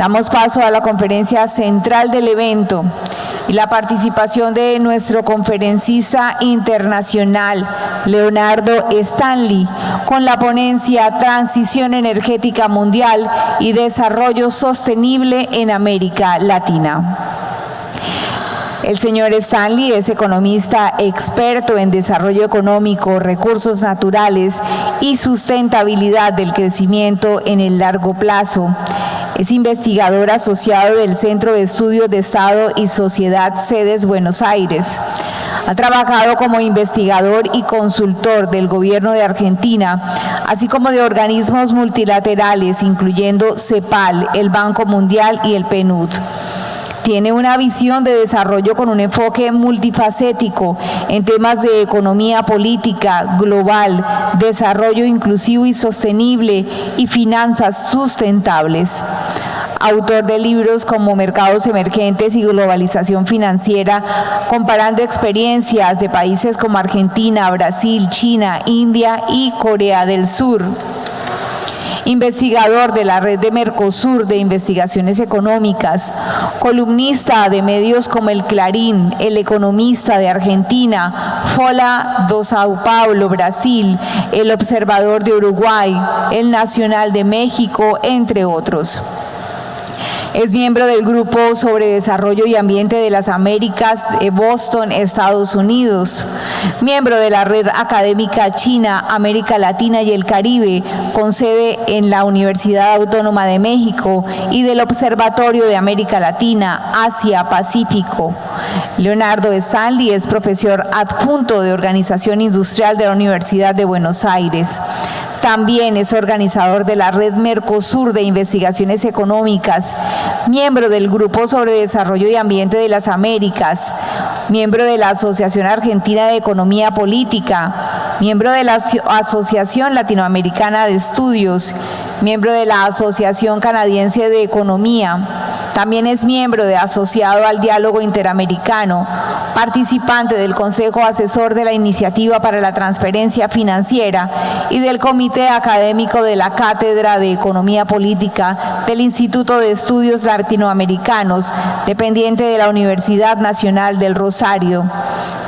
Damos paso a la conferencia central del evento y la participación de nuestro conferencista internacional, Leonardo Stanley, con la ponencia Transición Energética Mundial y Desarrollo Sostenible en América Latina. El señor Stanley es economista experto en desarrollo económico, recursos naturales y sustentabilidad del crecimiento en el largo plazo. Es investigador asociado del Centro de Estudios de Estado y Sociedad Sedes Buenos Aires. Ha trabajado como investigador y consultor del gobierno de Argentina, así como de organismos multilaterales, incluyendo CEPAL, el Banco Mundial y el PNUD. Tiene una visión de desarrollo con un enfoque multifacético en temas de economía política global, desarrollo inclusivo y sostenible y finanzas sustentables. Autor de libros como Mercados Emergentes y Globalización Financiera, comparando experiencias de países como Argentina, Brasil, China, India y Corea del Sur. Investigador de la Red de Mercosur de Investigaciones Económicas, columnista de medios como El Clarín, El Economista de Argentina, Folha do São Paulo, Brasil, El Observador de Uruguay, El Nacional de México, entre otros. Es miembro del Grupo sobre Desarrollo y Ambiente de las Américas de Boston, Estados Unidos. Miembro de la Red Académica China, América Latina y el Caribe, con sede en la Universidad Autónoma de México, y del Observatorio de América Latina, Asia, Pacífico. Leonardo Stanley es profesor adjunto de Organización Industrial de la Universidad de Buenos Aires. También es organizador de la Red Mercosur de Investigaciones Económicas, miembro del Grupo sobre Desarrollo y Ambiente de las Américas, miembro de la Asociación Argentina de Economía Política, miembro de la Asociación Latinoamericana de Estudios, miembro de la Asociación Canadiense de Economía. También es miembro asociado al Diálogo Interamericano, participante del Consejo Asesor de la Iniciativa para la Transferencia Financiera y del Comité Académico de la Cátedra de Economía Política del Instituto de Estudios Latinoamericanos, dependiente de la Universidad Nacional del Rosario.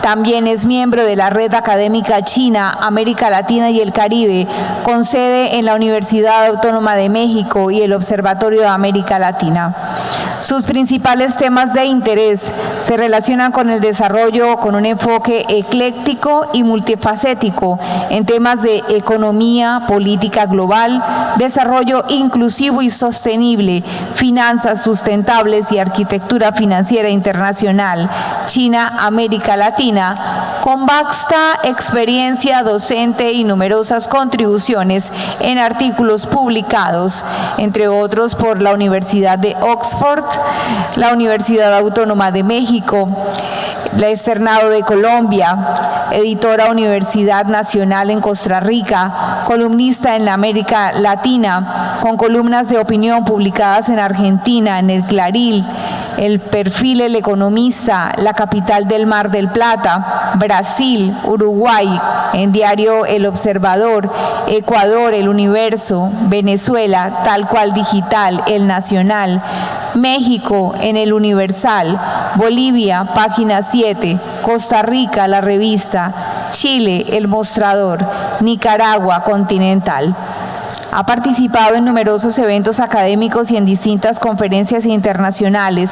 También es miembro de la Red Académica China, América Latina y el Caribe, con sede en la Universidad Autónoma de México y el Observatorio de América Latina. Sus principales temas de interés se relacionan con el desarrollo con un enfoque ecléctico y multifacético en temas de economía, política global, desarrollo inclusivo y sostenible, finanzas sustentables y arquitectura financiera internacional, China, América Latina, con vasta experiencia docente y numerosas contribuciones en artículos publicados, entre otros por la Universidad de Oxford, la Universidad Autónoma de México, la Externado de Colombia, editora Universidad Nacional en Costa Rica, columnista en la América Latina, con columnas de opinión publicadas en Argentina, en El Clarín, El Perfil, El Economista, La Capital del Mar del Plata, Brasil, Uruguay, en diario El Observador, Ecuador, El Universo, Venezuela, Tal Cual Digital, El Nacional, México, en El Universal, Bolivia, Página 7, Costa Rica, La Revista, Chile, El Mostrador, Nicaragua, Continental. Ha participado en numerosos eventos académicos y en distintas conferencias internacionales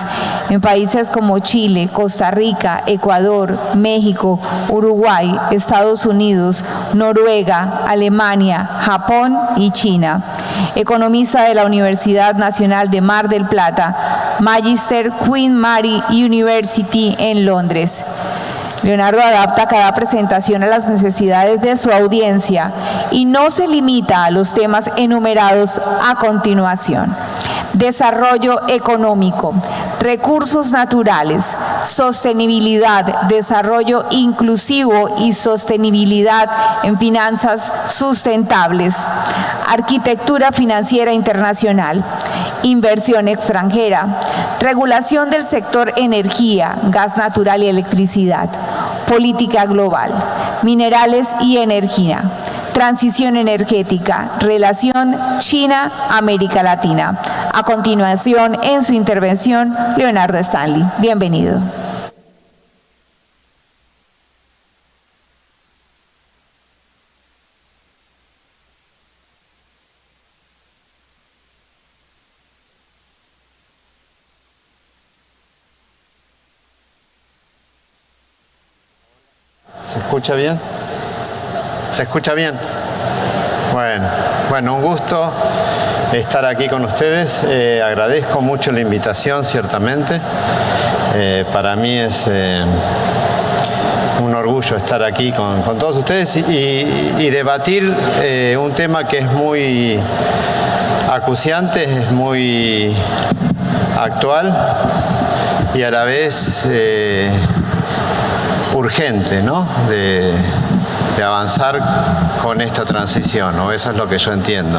en países como Chile, Costa Rica, Ecuador, México, Uruguay, Estados Unidos, Noruega, Alemania, Japón y China. Economista de la Universidad Nacional de Mar del Plata, Magister Queen Mary University en Londres. Leonardo adapta cada presentación a las necesidades de su audiencia y no se limita a los temas enumerados a continuación. Desarrollo económico, recursos naturales, sostenibilidad, desarrollo inclusivo y sostenibilidad en finanzas sustentables, arquitectura financiera internacional, inversión extranjera, regulación del sector energía, gas natural y electricidad, política global, minerales y energía, transición energética, relación China-América Latina, A continuación, en su intervención, Leonardo Stanley. Bienvenido. ¿Se escucha bien? ¿Se escucha bien? Bueno, un gusto estar aquí con ustedes. Agradezco mucho la invitación, ciertamente. Para mí es un orgullo estar aquí con todos ustedes y debatir un tema que es muy acuciante, es muy actual y a la vez urgente, ¿no? De avanzar con esta transición, ¿no? Eso es lo que yo entiendo.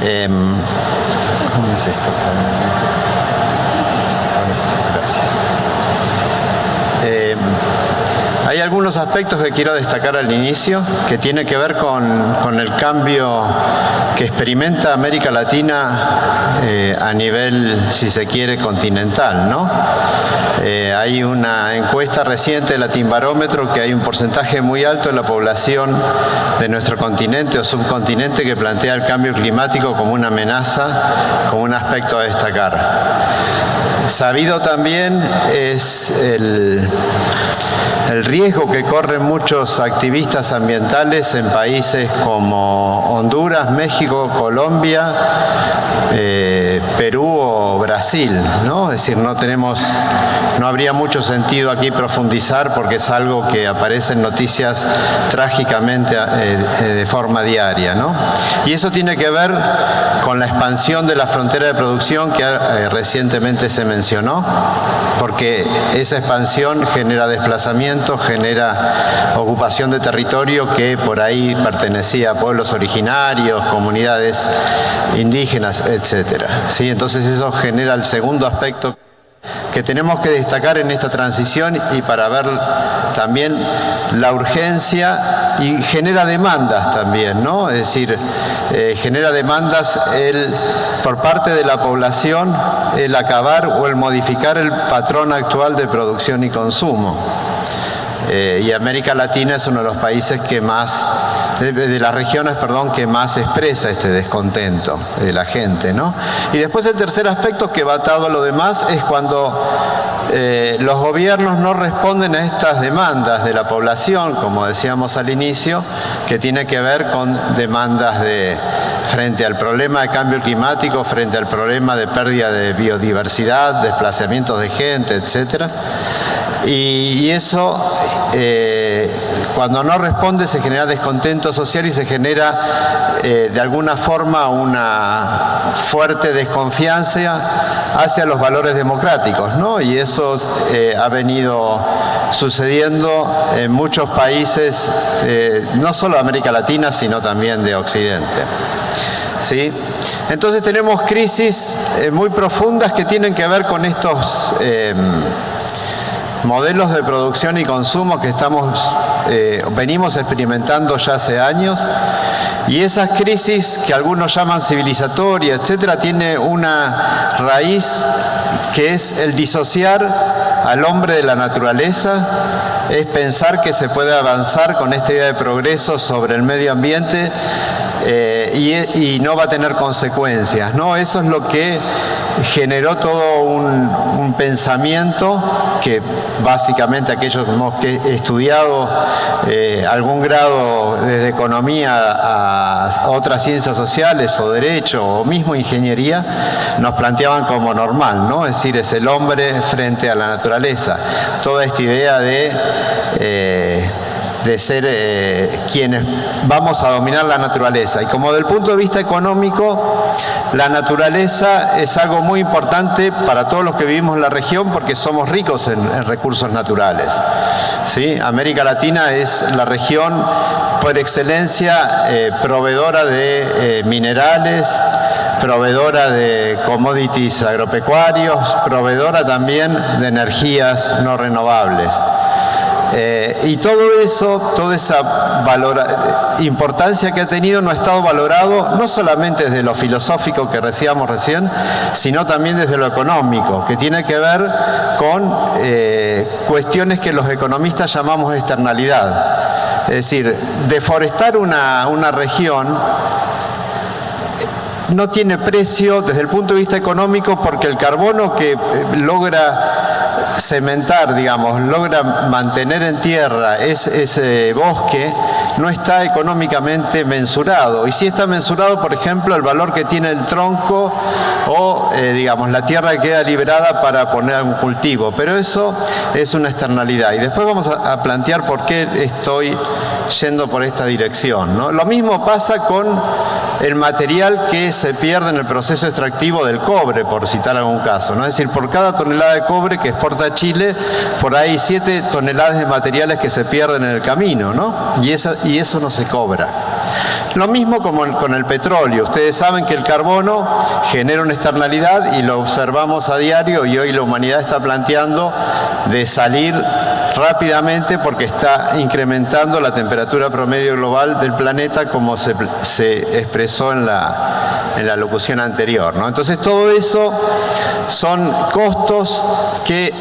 ¿Cómo es esto? Gracias. Hay algunos aspectos que quiero destacar al inicio, que tiene que ver con el cambio que experimenta América Latina a nivel, si se quiere, continental, ¿no? Hay una encuesta reciente de Latinbarómetro que hay un porcentaje muy alto de la población de nuestro continente o subcontinente que plantea el cambio climático como una amenaza, como un aspecto a destacar. Sabido también es el riesgo que corren muchos activistas ambientales en países como Honduras, México, Colombia, Perú o Brasil, ¿no? Es decir, no habría mucho sentido aquí profundizar porque es algo que aparece en noticias trágicamente de forma diaria, ¿no? Y eso tiene que ver con la expansión de la frontera de producción que recientemente se mencionó, porque esa expansión genera desplazamiento, genera ocupación de territorio que por ahí pertenecía a pueblos originarios, comunidades indígenas, etcétera. ¿Sí? Entonces eso genera el segundo aspecto que tenemos que destacar en esta transición y para ver también la urgencia y genera demandas también, ¿no? Es decir, genera demandas por parte de la población el acabar o el modificar el patrón actual de producción y consumo. Y América Latina es uno de los países que más, de las regiones, que más expresa este descontento de la gente, ¿no? Y después el tercer aspecto que va atado a lo demás es cuando los gobiernos no responden a estas demandas de la población, como decíamos al inicio, que tiene que ver con demandas frente al problema de cambio climático, frente al problema de pérdida de biodiversidad, desplazamientos de gente, etcétera. Y eso, cuando no responde, se genera descontento social y se genera de alguna forma una fuerte desconfianza hacia los valores democráticos, ¿no? Y eso ha venido sucediendo en muchos países, no solo de América Latina, sino también de Occidente. ¿Sí? Entonces tenemos crisis muy profundas que tienen que ver con estos modelos de producción y consumo que venimos experimentando ya hace años, y esas crisis que algunos llaman civilizatorias, etcétera, tiene una raíz que es el disociar al hombre de la naturaleza, es pensar que se puede avanzar con esta idea de progreso sobre el medio ambiente y no va a tener consecuencias, ¿no? Eso es lo que generó todo un pensamiento que básicamente aquellos que hemos estudiado algún grado desde economía a otras ciencias sociales o derecho o mismo ingeniería nos planteaban como normal, ¿no? Es decir, es el hombre frente a la naturaleza. Toda esta idea de ser quienes vamos a dominar la naturaleza. Y como desde el punto de vista económico, la naturaleza es algo muy importante para todos los que vivimos en la región porque somos ricos en recursos naturales. ¿Sí? América Latina es la región por excelencia proveedora de minerales, proveedora de commodities agropecuarios, proveedora también de energías no renovables. Y todo eso, toda esa importancia que ha tenido no ha estado valorado no solamente desde lo filosófico que decíamos recién, sino también desde lo económico, que tiene que ver con cuestiones que los economistas llamamos externalidad. Es decir, deforestar una región no tiene precio desde el punto de vista económico porque el carbono que logra cementar, digamos, logra mantener en tierra ese bosque, no está económicamente mensurado. Y sí está mensurado, por ejemplo, el valor que tiene el tronco o, digamos, la tierra que queda liberada para poner algún cultivo. Pero eso es una externalidad. Y después vamos a plantear por qué estoy yendo por esta dirección, ¿no? Lo mismo pasa con el material que se pierde en el proceso extractivo del cobre, por citar algún caso, ¿no? Es decir, por cada tonelada de cobre que exporta Chile, por ahí 7 toneladas de materiales que se pierden en el camino, ¿no? Y eso no se cobra. Lo mismo como con el petróleo. Ustedes saben que el carbono genera una externalidad y lo observamos a diario, y hoy la humanidad está planteando de salir rápidamente porque está incrementando la temperatura promedio global del planeta, como se expresó en la locución anterior, ¿no? Entonces todo eso son costos que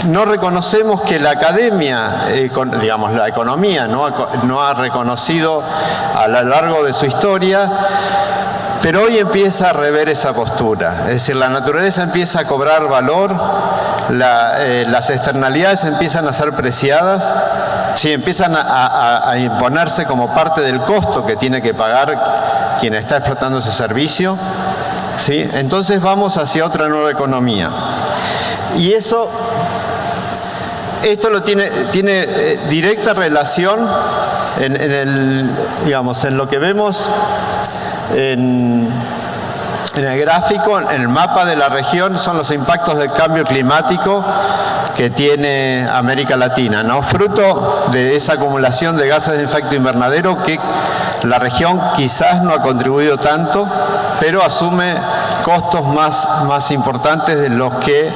no reconocemos, que la academia, digamos la economía, no ha reconocido a lo largo de su historia, pero hoy empieza a rever esa postura. Es decir, la naturaleza empieza a cobrar valor, las externalidades empiezan a ser preciadas, sí, empiezan a imponerse como parte del costo que tiene que pagar quien está explotando ese servicio, ¿sí? Entonces vamos hacia otra nueva economía. Y esto tiene directa relación en lo que vemos en el gráfico, en el mapa de la región, son los impactos del cambio climático que tiene América Latina, ¿no? Fruto de esa acumulación de gases de efecto invernadero que la región quizás no ha contribuido tanto, pero asume costos más importantes de los que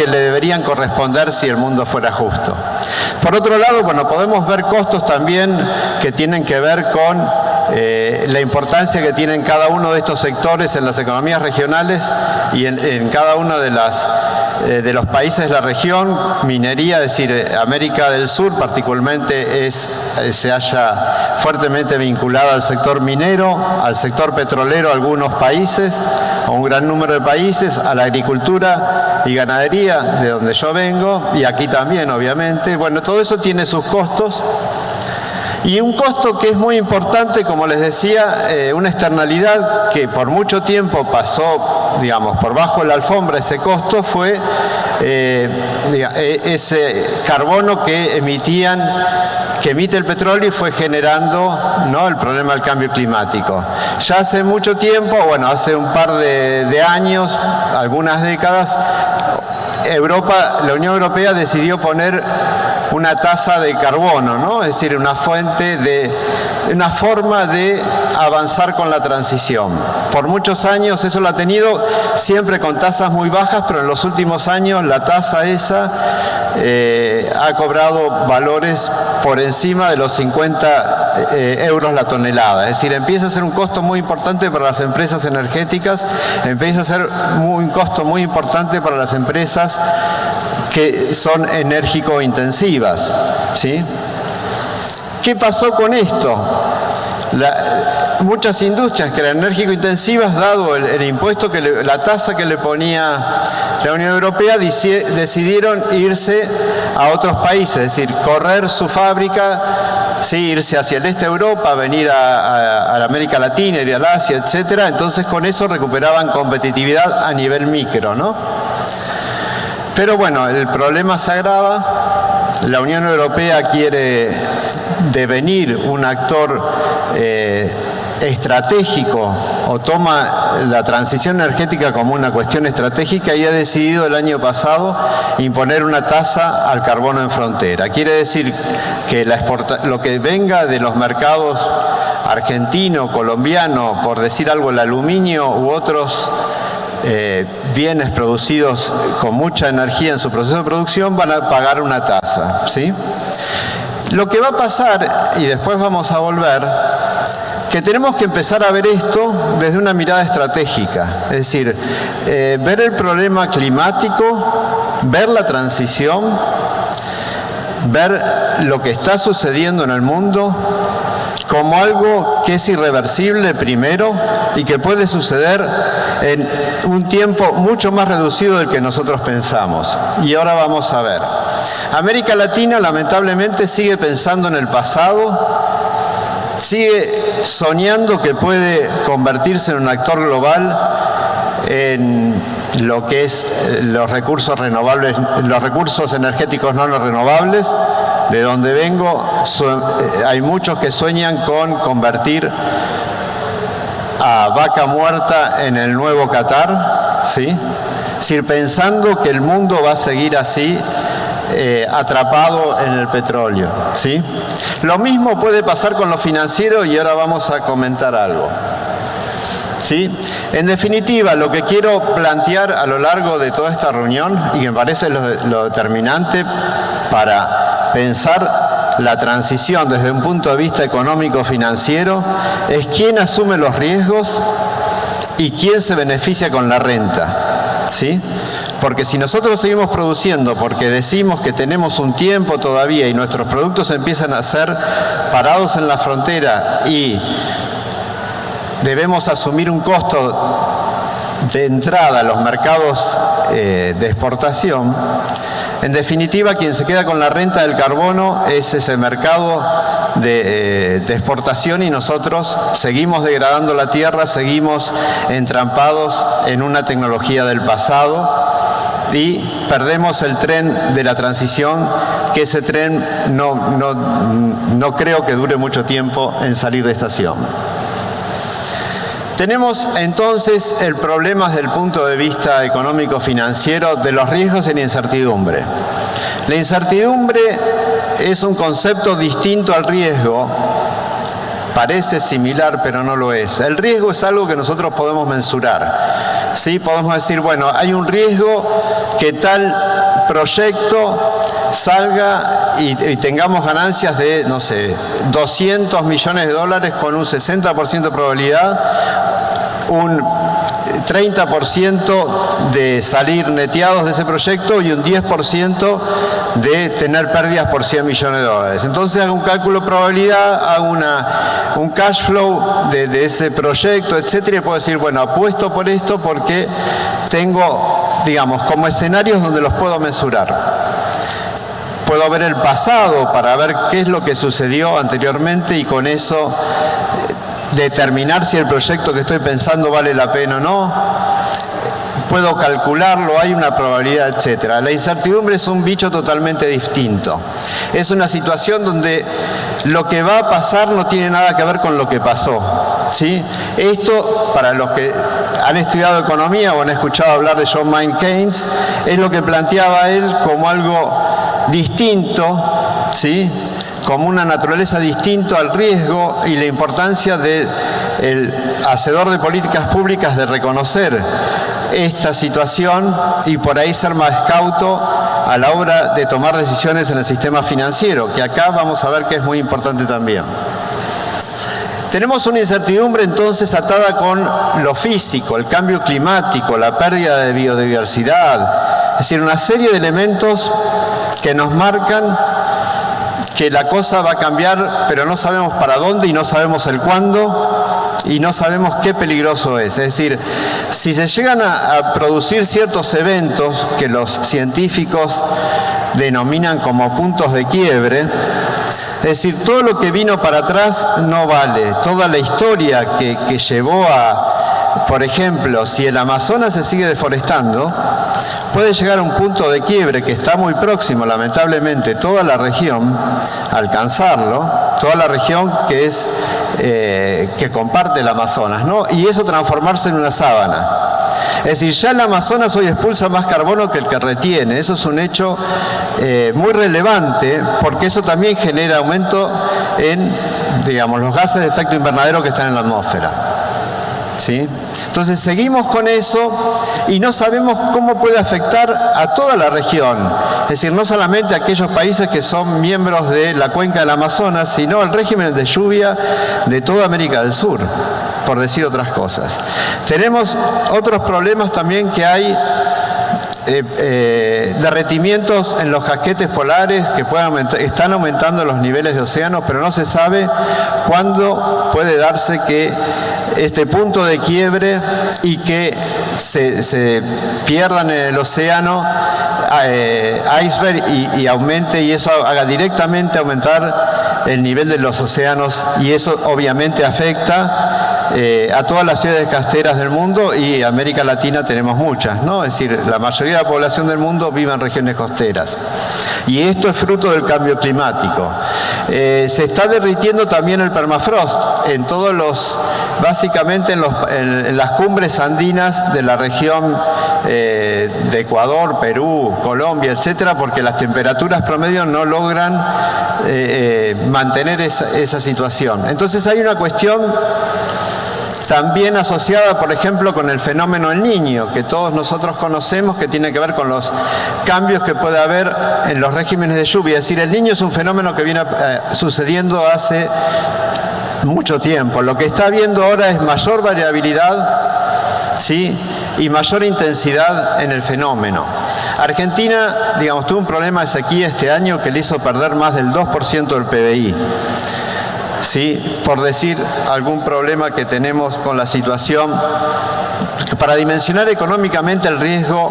le deberían corresponder si el mundo fuera justo. Por otro lado, bueno, podemos ver costos también que tienen que ver con la importancia que tienen cada uno de estos sectores en las economías regionales y en cada uno de los países de la región. Minería, es decir, América del Sur particularmente se halla fuertemente vinculada al sector minero, al sector petrolero, algunos países, o un gran número de países, a la agricultura y ganadería, de donde yo vengo, y aquí también, obviamente. Bueno, todo eso tiene sus costos. Y un costo que es muy importante, como les decía, una externalidad que por mucho tiempo pasó, digamos, por bajo de la alfombra, ese costo fue ese carbono que emite el petróleo y fue generando, ¿no?, el problema del cambio climático. Ya hace mucho tiempo, bueno, hace un par de años, algunas décadas, la Unión Europea decidió poner una tasa de carbono, ¿no? Es decir, una forma de avanzar con la transición. Por muchos años eso lo ha tenido, siempre con tasas muy bajas, pero en los últimos años la tasa esa ha cobrado valores por encima de los 50 euros la tonelada. Es decir, empieza a ser un costo muy importante para las empresas energéticas, empieza a ser un costo muy importante para las empresas que son enérgico-intensivas, ¿sí? ¿Qué pasó con esto? Muchas industrias que eran enérgico-intensivas, dado el impuesto, la tasa que le ponía la Unión Europea, decidieron irse a otros países, es decir, correr su fábrica, sí, irse hacia el este de Europa, venir a la América Latina, ir al Asia, etcétera. Entonces con eso recuperaban competitividad a nivel micro, ¿no? Pero bueno, el problema se agrava. La Unión Europea quiere devenir un actor estratégico, o toma la transición energética como una cuestión estratégica, y ha decidido el año pasado imponer una tasa al carbono en frontera. Quiere decir que lo que venga de los mercados argentino, colombiano, por decir algo, el aluminio u otros bienes producidos con mucha energía en su proceso de producción, van a pagar una tasa, ¿sí? Lo que va a pasar, y después vamos a volver, que tenemos que empezar a ver esto desde una mirada estratégica, es decir, ver el problema climático, ver la transición, ver lo que está sucediendo en el mundo como algo que es irreversible primero y que puede suceder en un tiempo mucho más reducido del que nosotros pensamos. Y ahora vamos a ver. América Latina lamentablemente sigue pensando en el pasado, sigue soñando que puede convertirse en un actor global en lo que es los recursos renovables, los recursos energéticos no renovables. De donde vengo, hay muchos que sueñan con convertir a Vaca Muerta en el nuevo Qatar, ¿sí? Es decir, pensando que el mundo va a seguir así, atrapado en el petróleo, ¿sí? Lo mismo puede pasar con lo financiero y ahora vamos a comentar algo, ¿sí? En definitiva, lo que quiero plantear a lo largo de toda esta reunión, y que me parece lo determinante para pensar la transición desde un punto de vista económico-financiero, es quién asume los riesgos y quién se beneficia con la renta, ¿sí? Porque si nosotros seguimos produciendo porque decimos que tenemos un tiempo todavía y nuestros productos empiezan a ser parados en la frontera y debemos asumir un costo de entrada a los mercados de exportación, en definitiva, quien se queda con la renta del carbono es ese mercado de exportación y nosotros seguimos degradando la tierra, seguimos entrampados en una tecnología del pasado y perdemos el tren de la transición, que ese tren no creo que dure mucho tiempo en salir de estación. Tenemos entonces el problema desde el punto de vista económico-financiero de los riesgos y la incertidumbre. La incertidumbre es un concepto distinto al riesgo, parece similar pero no lo es. El riesgo es algo que nosotros podemos mensurar, ¿sí? Podemos decir, bueno, hay un riesgo que tal proyecto salga y tengamos ganancias de, no sé, 200 millones de dólares con un 60% de probabilidad, un 30% de salir neteados de ese proyecto y un 10% de tener pérdidas por 100 millones de dólares. Entonces hago un cálculo de probabilidad, hago un cash flow de ese proyecto, etcétera, y puedo decir, bueno, apuesto por esto porque tengo, digamos, como escenarios donde los puedo mensurar. Puedo ver el pasado para ver qué es lo que sucedió anteriormente y con eso determinar si el proyecto que estoy pensando vale la pena o no. Puedo calcularlo, hay una probabilidad, etcétera. La incertidumbre es un bicho totalmente distinto. Es una situación donde lo que va a pasar no tiene nada que ver con lo que pasó, ¿sí? Esto, para los que han estudiado economía o han escuchado hablar de John Maynard Keynes, es lo que planteaba él como algo distinto, ¿sí? Como una naturaleza distinta al riesgo y la importancia del hacedor de políticas públicas de reconocer esta situación y por ahí ser más cauto a la hora de tomar decisiones en el sistema financiero, que acá vamos a ver que es muy importante también. Tenemos una incertidumbre entonces atada con lo físico, el cambio climático, la pérdida de biodiversidad, es decir, una serie de elementos que nos marcan que la cosa va a cambiar, pero no sabemos para dónde y no sabemos el cuándo y no sabemos qué peligroso es. Es decir, si se llegan a producir ciertos eventos que los científicos denominan como puntos de quiebre, es decir, todo lo que vino para atrás no vale. Toda la historia que llevó a, por ejemplo, si el Amazonas se sigue deforestando, puede llegar a un punto de quiebre que está muy próximo, lamentablemente, toda la región, alcanzarlo, toda la región que es que comparte el Amazonas, ¿no? Y eso transformarse en una sábana. Es decir, ya el Amazonas hoy expulsa más carbono que el que retiene. Eso es un hecho muy relevante porque eso también genera aumento en, digamos, los gases de efecto invernadero que están en la atmósfera, ¿sí? Entonces seguimos con eso y no sabemos cómo puede afectar a toda la región. Es decir, no solamente a aquellos países que son miembros de la cuenca del Amazonas, sino al régimen de lluvia de toda América del Sur, por decir otras cosas. Tenemos otros problemas también que hay. Derretimientos en los casquetes polares que están aumentando los niveles de océano, pero no se sabe cuándo puede darse que este punto de quiebre y que se pierdan en el océano iceberg y aumente, y eso haga directamente aumentar el nivel de los océanos, y eso obviamente afecta a todas las ciudades costeras del mundo, y América Latina tenemos muchas, ¿no? Es decir, la mayoría de la población del mundo vive en regiones costeras. Y esto es fruto del cambio climático. Se está derritiendo también el permafrost en todos los, básicamente en las cumbres andinas de la región de Ecuador, Perú, Colombia, etcétera, porque las temperaturas promedio no logran mantener esa situación. Entonces hay una cuestión también asociada, por ejemplo, con el fenómeno El Niño, que todos nosotros conocemos, que tiene que ver con los cambios que puede haber en los regímenes de lluvia. Es decir, El Niño es un fenómeno que viene sucediendo hace mucho tiempo. Lo que está habiendo ahora es mayor variabilidad, ¿sí?, y mayor intensidad en el fenómeno. Argentina, digamos, tuvo un problema de sequía este año que le hizo perder más del 2% del PBI. ¿Sí? Por decir algún problema que tenemos con la situación, para dimensionar económicamente el riesgo,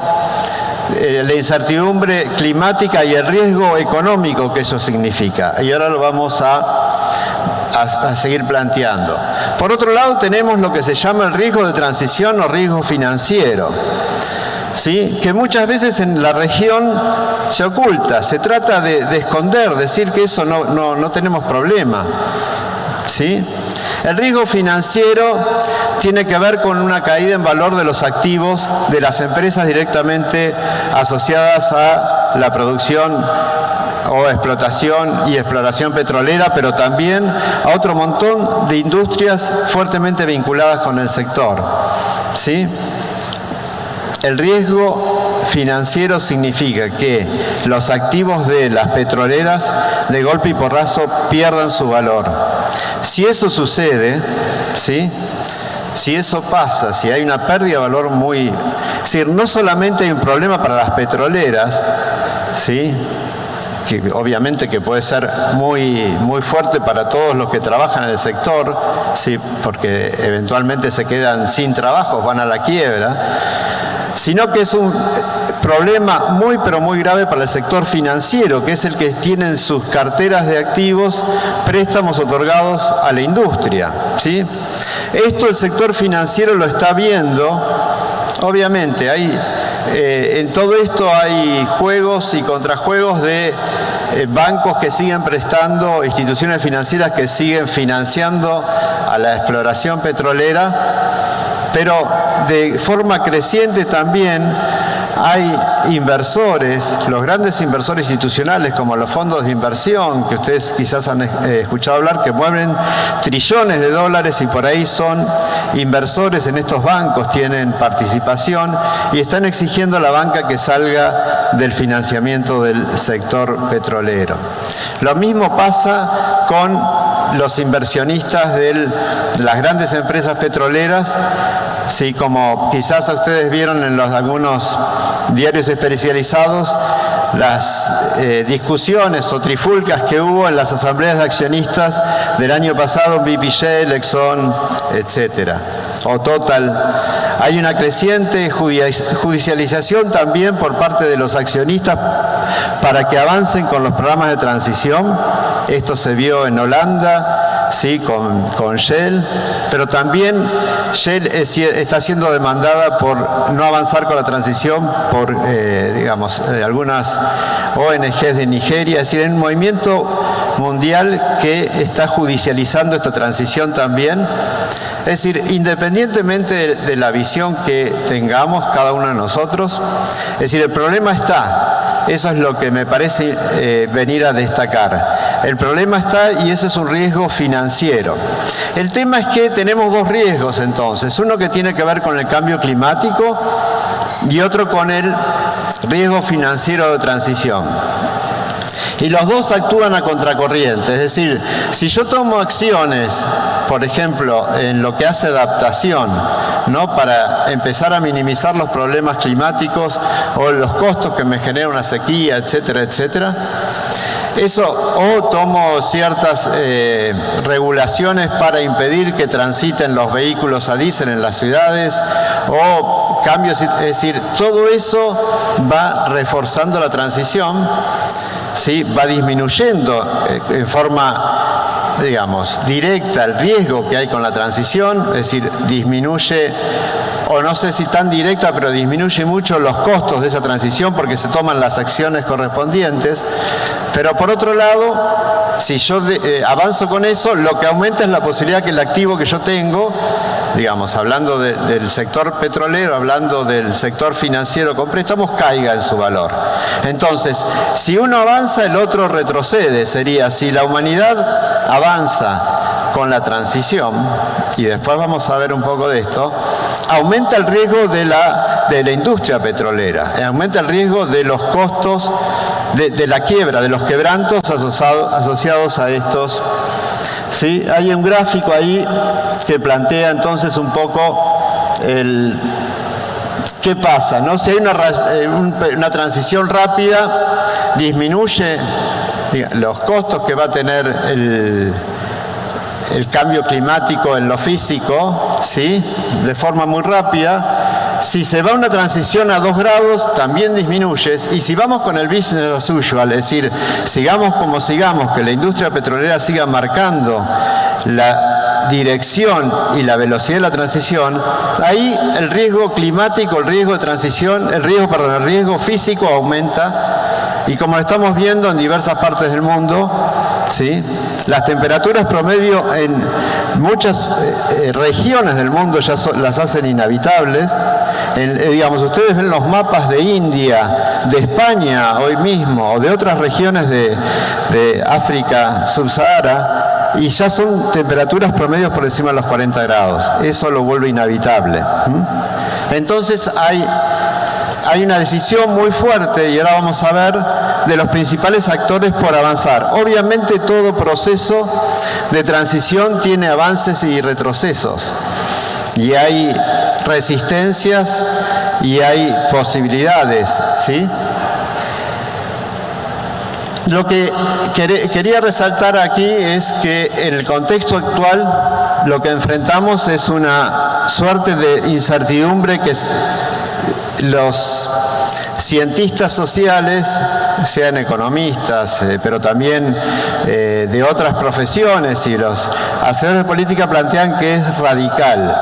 la incertidumbre climática y el riesgo económico que eso significa. Y ahora lo vamos a seguir planteando. Por otro lado, tenemos lo que se llama el riesgo de transición o riesgo financiero, ¿sí?, que muchas veces en la región se oculta, se trata de esconder, decir que eso no tenemos problema, ¿sí? El riesgo financiero tiene que ver con una caída en valor de los activos de las empresas directamente asociadas a la producción o explotación y exploración petrolera, pero también a otro montón de industrias fuertemente vinculadas con el sector, ¿sí? El riesgo financiero significa que los activos de las petroleras de golpe y porrazo pierdan su valor. Si eso sucede, ¿sí?, si eso pasa, si hay una pérdida de valor muy... Es decir, no solamente hay un problema para las petroleras, ¿sí?, que obviamente que puede ser muy fuerte para todos los que trabajan en el sector, ¿sí?, porque eventualmente se quedan sin trabajo, van a la quiebra, sino que es un problema pero muy grave para el sector financiero, que es el que tiene en sus carteras de activos préstamos otorgados a la industria, ¿sí? Esto el sector financiero lo está viendo. Obviamente en todo esto hay juegos y contrajuegos de bancos que siguen prestando, instituciones financieras que siguen financiando a la exploración petrolera, pero de forma creciente también hay inversores, los grandes inversores institucionales como los fondos de inversión, que ustedes quizás han escuchado hablar, que mueven trillones de dólares y por ahí son inversores en estos bancos, tienen participación y están exigiendo a la banca que salga del financiamiento del sector petrolero. Lo mismo pasa con los inversionistas de las grandes empresas petroleras, sí, como quizás ustedes vieron en algunos diarios especializados, las discusiones o trifulcas que hubo en las asambleas de accionistas del año pasado, BP Shell, Exxon, etcétera, o Total. Hay una creciente judicialización también por parte de los accionistas para que avancen con los programas de transición. Esto se vio en Holanda, sí, con Shell, pero también Shell está siendo demandada por no avanzar con la transición por, algunas ONGs de Nigeria. Es decir, hay un movimiento mundial que está judicializando esta transición también. Es decir, independientemente de la visión que tengamos cada uno de nosotros, es decir, el problema está Eso es lo que me parece venir a destacar. El problema está, y ese es un riesgo financiero. El tema es que tenemos dos riesgos entonces, uno que tiene que ver con el cambio climático y otro con el riesgo financiero de transición. Y los dos actúan a contracorriente, es decir, si yo tomo acciones, por ejemplo, en lo que hace adaptación, ¿no?, para empezar a minimizar los problemas climáticos o los costos que me genera una sequía, etcétera, etcétera, eso, o tomo ciertas regulaciones para impedir que transiten los vehículos a diésel en las ciudades, o cambios, es decir, todo eso va reforzando la transición, ¿sí? Va disminuyendo en forma, digamos, directa el riesgo que hay con la transición, es decir, disminuye, o no sé si tan directa, pero disminuye mucho los costos de esa transición porque se toman las acciones correspondientes. Pero por otro lado, si yo avanzo con eso, lo que aumenta es la posibilidad que el activo que yo tengo, digamos, hablando del sector petrolero, hablando del sector financiero con préstamos, caiga en su valor. Entonces, si uno avanza, el otro retrocede. Sería, si la humanidad avanza con la transición, y después vamos a ver un poco de esto, aumenta el riesgo de la industria petrolera, aumenta el riesgo de los costos de la quiebra, de los quebrantos asociados a estos. ¿Sí? Hay un gráfico ahí que plantea entonces un poco qué pasa, ¿no? Si hay una transición rápida, disminuye los costos que va a tener el cambio climático en lo físico, ¿sí?, de forma muy rápida. Si se va a una transición a 2 grados, también disminuye. Y si vamos con el business as usual, es decir, sigamos como sigamos, que la industria petrolera siga marcando la dirección y la velocidad de la transición, ahí el riesgo climático, el riesgo de transición, el riesgo físico aumenta. Y como lo estamos viendo en diversas partes del mundo, ¿sí?, las temperaturas promedio en muchas regiones del mundo ya las hacen inhabitables. Digamos, ustedes ven los mapas de India, de España hoy mismo, o de otras regiones de África subsahara, y ya son temperaturas promedios por encima de los 40 grados. Eso lo vuelve inhabitable. Entonces hay una decisión muy fuerte, y ahora vamos a ver, de los principales actores por avanzar. Obviamente todo proceso de transición tiene avances y retrocesos, y hay resistencias y hay posibilidades, ¿sí? Lo que quería resaltar aquí es que en el contexto actual lo que enfrentamos es una suerte de incertidumbre que los cientistas sociales, sean economistas, pero también de otras profesiones, y los hacedores de política plantean que es radical.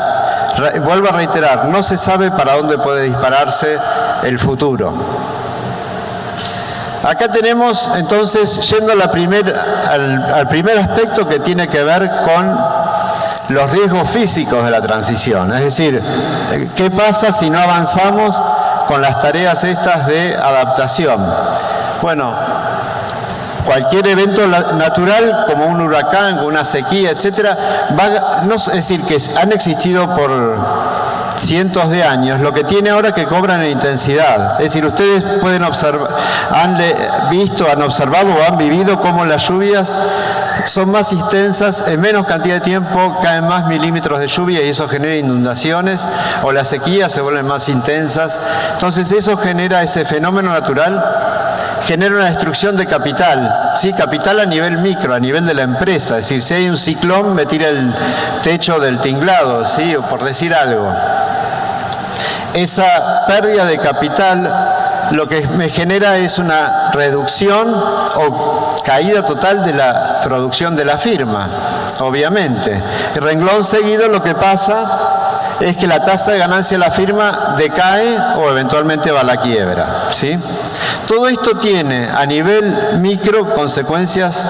Vuelvo a reiterar, no se sabe para dónde puede dispararse el futuro. Acá tenemos entonces, yendo al primer aspecto, que tiene que ver con los riesgos físicos de la transición. Es decir, ¿qué pasa si no avanzamos con las tareas estas de adaptación? Bueno, cualquier evento natural, como un huracán, una sequía, etcétera, es decir, que han existido por cientos de años, lo que tiene ahora que cobran en intensidad. Es decir, ustedes pueden observar, han observado o han vivido cómo las lluvias son más intensas, en menos cantidad de tiempo caen más milímetros de lluvia y eso genera inundaciones, o las sequías se vuelven más intensas. Entonces eso genera, ese fenómeno natural genera una destrucción de capital, ¿sí? Capital a nivel micro, a nivel de la empresa. Es decir, si hay un ciclón, me tira el techo del tinglado, ¿sí?, o por decir algo. Esa pérdida de capital lo que me genera es una reducción o caída total de la producción de la firma, obviamente. El renglón seguido, lo que pasa es que la tasa de ganancia de la firma decae o eventualmente va a la quiebra, ¿sí? Todo esto tiene a nivel micro consecuencias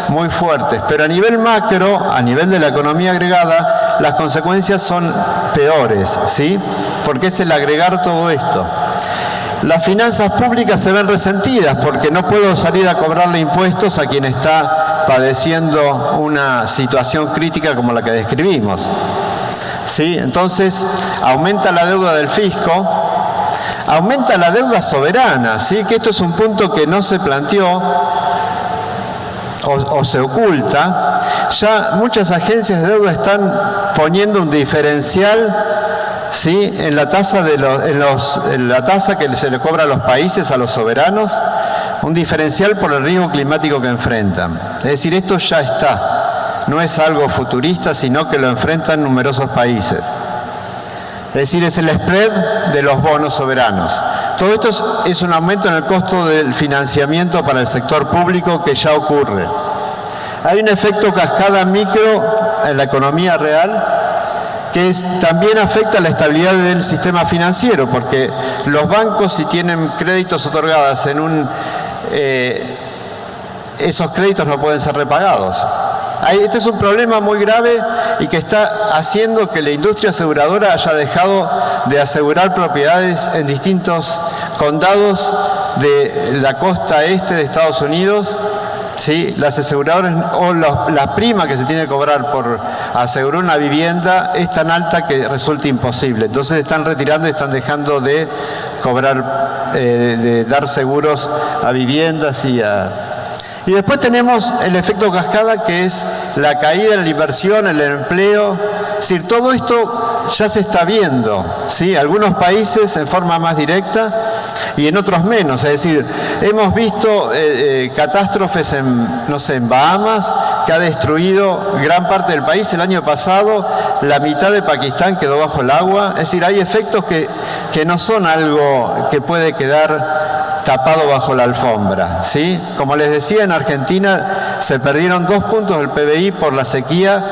muy fuertes, pero a nivel macro, a nivel de la economía agregada, las consecuencias son peores, ¿sí? Porque es el agregar todo esto. las finanzas públicas se ven resentidas porque no puedo salir a cobrarle impuestos a quien está padeciendo una situación crítica como la que describimos. ¿Sí? Entonces, aumenta la deuda del fisco, aumenta la deuda soberana, ¿sí? Que esto es un punto que no se planteó o se oculta. Ya muchas agencias de deuda están poniendo un diferencial, ¿sí?, en la tasa en la tasa que se le cobra a los países, a los soberanos, un diferencial por el riesgo climático que enfrentan. Es decir, esto ya está. No es algo futurista, sino que lo enfrentan numerosos países. Es decir, es el spread de los bonos soberanos. Todo esto es un aumento en el costo del financiamiento para el sector público que ya ocurre. Hay un efecto cascada micro en la economía real que también afecta la estabilidad del sistema financiero, porque los bancos, si tienen créditos otorgados esos créditos no pueden ser repagados. Este es un problema muy grave y que está haciendo que la industria aseguradora haya dejado de asegurar propiedades en distintos condados de la costa este de Estados Unidos. ¿Sí? Las aseguradoras o la prima que se tiene que cobrar por asegurar una vivienda es tan alta que resulta imposible. Entonces están retirando y están dejando de cobrar, de dar seguros a viviendas Y después tenemos el efecto cascada, que es la caída en la inversión, el empleo. Es decir, todo esto ya se está viendo, ¿sí? Algunos países en forma más directa y en otros menos. Es decir, hemos visto catástrofes en Bahamas, que ha destruido gran parte del país. El año pasado la mitad de Pakistán quedó bajo el agua. Es decir, hay efectos que no son algo que puede quedar tapado bajo la alfombra, ¿sí? Como les decía, en Argentina se perdieron 2 puntos del PBI por la sequía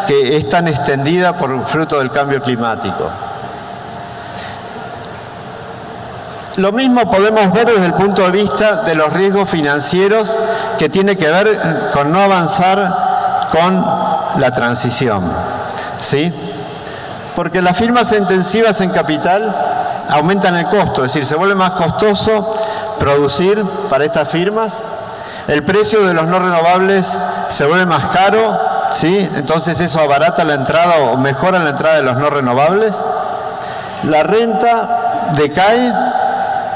que es tan extendida por fruto del cambio climático. Lo mismo podemos ver desde el punto de vista de los riesgos financieros, que tiene que ver con no avanzar con la transición, ¿sí? Porque las firmas intensivas en capital aumentan el costo, es decir, se vuelve más costoso producir para estas firmas, el precio de los no renovables se vuelve más caro, ¿sí? Entonces eso abarata la entrada o mejora la entrada de los no renovables, la renta decae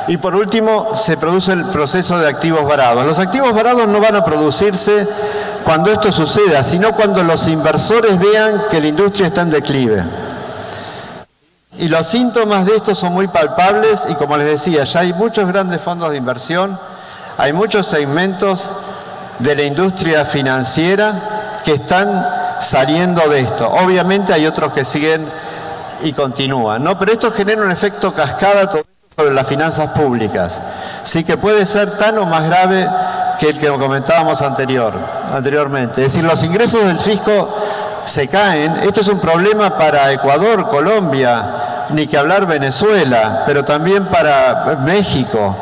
y por último se produce el proceso de activos varados. Los activos varados no van a producirse cuando esto suceda, sino cuando los inversores vean que la industria está en declive. Y los síntomas de esto son muy palpables y, como les decía, ya hay muchos grandes fondos de inversión, hay muchos segmentos de la industria financiera que están saliendo de esto. Obviamente hay otros que siguen y continúan, ¿no? Pero esto genera un efecto cascada sobre las finanzas públicas, sí, que puede ser tan o más grave que el que comentábamos anteriormente. Es decir, los ingresos del fisco se caen. Esto es un problema para Ecuador, Colombia, ni que hablar Venezuela, pero también para México,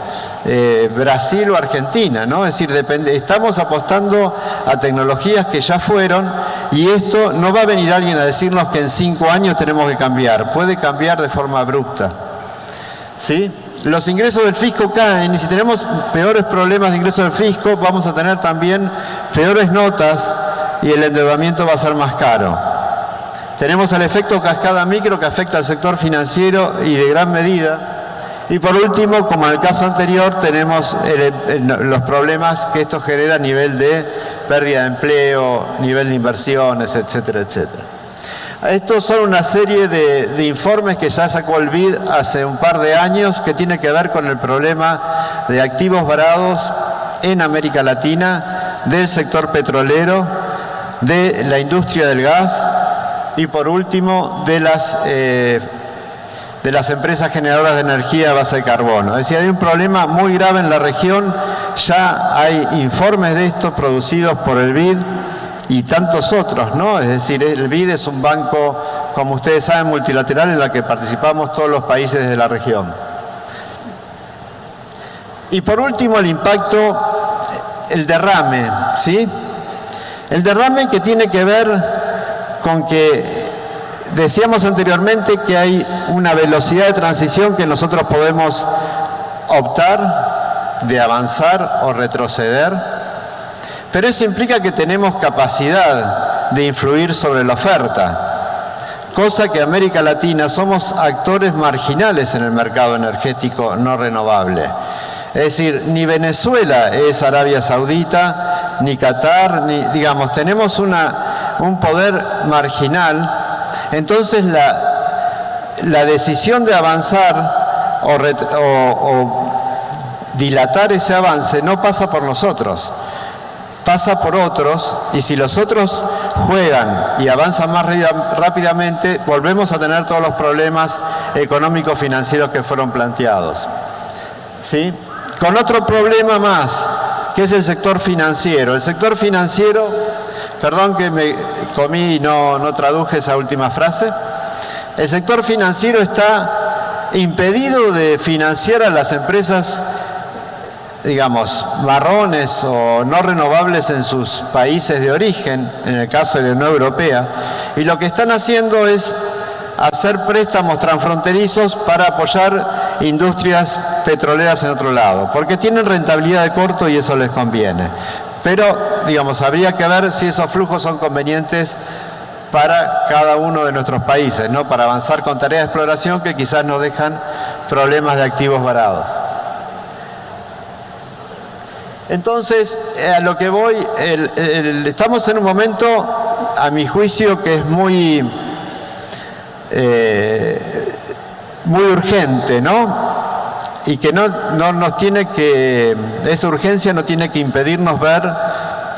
Brasil o Argentina, ¿no? Es decir, estamos apostando a tecnologías que ya fueron y esto no va a venir alguien a decirnos que en 5 años tenemos que cambiar. Puede cambiar de forma abrupta, ¿sí? Los ingresos del fisco caen y si tenemos peores problemas de ingresos del fisco, vamos a tener también peores notas y el endeudamiento va a ser más caro. Tenemos el efecto cascada micro que afecta al sector financiero y de gran medida. Y por último, como en el caso anterior, tenemos los problemas que esto genera a nivel de pérdida de empleo, nivel de inversiones, etcétera, etcétera. Estos son una serie de informes que ya sacó el BID hace un par de años que tiene que ver con el problema de activos varados en América Latina, del sector petrolero, de la industria del gas y por último de las empresas generadoras de energía a base de carbono. Es decir, hay un problema muy grave en la región, ya hay informes de esto producidos por el BID y tantos otros, ¿no? Es decir, el BID es un banco, como ustedes saben, multilateral en la que participamos todos los países de la región. Y por último, el impacto, el derrame, ¿sí? El derrame que tiene que ver con que decíamos anteriormente que hay una velocidad de transición que nosotros podemos optar de avanzar o retroceder, pero eso implica que tenemos capacidad de influir sobre la oferta, cosa que América Latina somos actores marginales en el mercado energético no renovable. Es decir, ni Venezuela es Arabia Saudita, ni Qatar, digamos, tenemos un poder marginal. Entonces la decisión de avanzar o dilatar ese avance no pasa por nosotros, pasa por otros, y si los otros juegan y avanzan más rápidamente, volvemos a tener todos los problemas económicos financieros que fueron planteados. ¿Sí? Con otro problema más, que es el sector financiero. El sector financiero, perdón que me comí y no traduje esa última frase, el sector financiero está impedido de financiar a las empresas, digamos, marrones o no renovables en sus países de origen, en el caso de la Unión Europea, y lo que están haciendo es hacer préstamos transfronterizos para apoyar industrias petroleras en otro lado, porque tienen rentabilidad de corto y eso les conviene. Pero, digamos, habría que ver si esos flujos son convenientes para cada uno de nuestros países, ¿no? Para avanzar con tareas de exploración que quizás nos dejan problemas de activos varados. Entonces, a lo que voy, estamos en un momento, a mi juicio, que es muy urgente, ¿no? Y que no nos tiene que, esa urgencia no tiene que impedirnos ver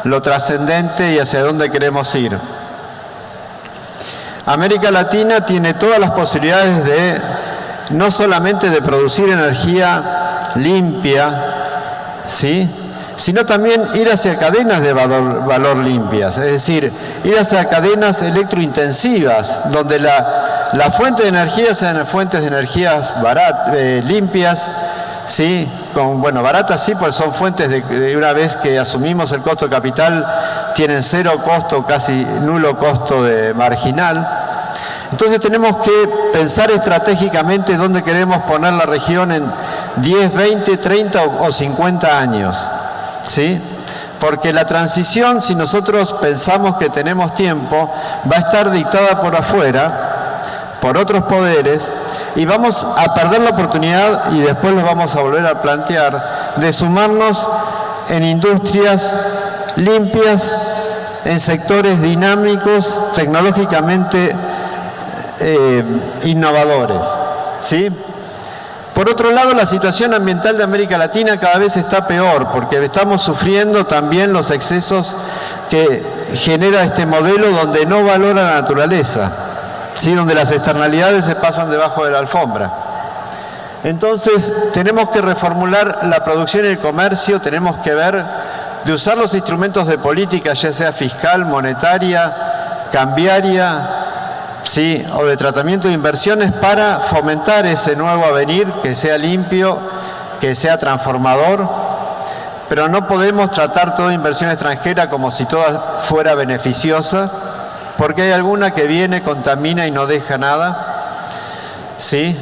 lo trascendente y hacia dónde queremos ir. América Latina tiene todas las posibilidades de, no solamente de producir energía limpia, ¿sí?, sino también ir hacia cadenas de valor limpias, es decir, ir hacia cadenas electrointensivas, donde la fuente de energía sean fuentes de energías limpias, ¿sí? Baratas sí, pues son fuentes de una vez que asumimos el costo de capital, tienen cero costo, casi nulo costo de marginal. Entonces tenemos que pensar estratégicamente dónde queremos poner la región en 10, 20, 30 o 50 años. ¿Sí? Porque la transición, si nosotros pensamos que tenemos tiempo, va a estar dictada por afuera, por otros poderes, y vamos a perder la oportunidad, y después lo vamos a volver a plantear, de sumarnos en industrias limpias, en sectores dinámicos, tecnológicamente innovadores. ¿Sí? Por otro lado, la situación ambiental de América Latina cada vez está peor, porque estamos sufriendo también los excesos que genera este modelo donde no valora la naturaleza, ¿sí?, donde las externalidades se pasan debajo de la alfombra. Entonces, tenemos que reformular la producción y el comercio, tenemos que ver de usar los instrumentos de política, ya sea fiscal, monetaria, cambiaria, ¿sí?, o de tratamiento de inversiones, para fomentar ese nuevo avenir que sea limpio, que sea transformador, pero no podemos tratar toda inversión extranjera como si toda fuera beneficiosa, porque hay alguna que viene, contamina y no deja nada, ¿sí?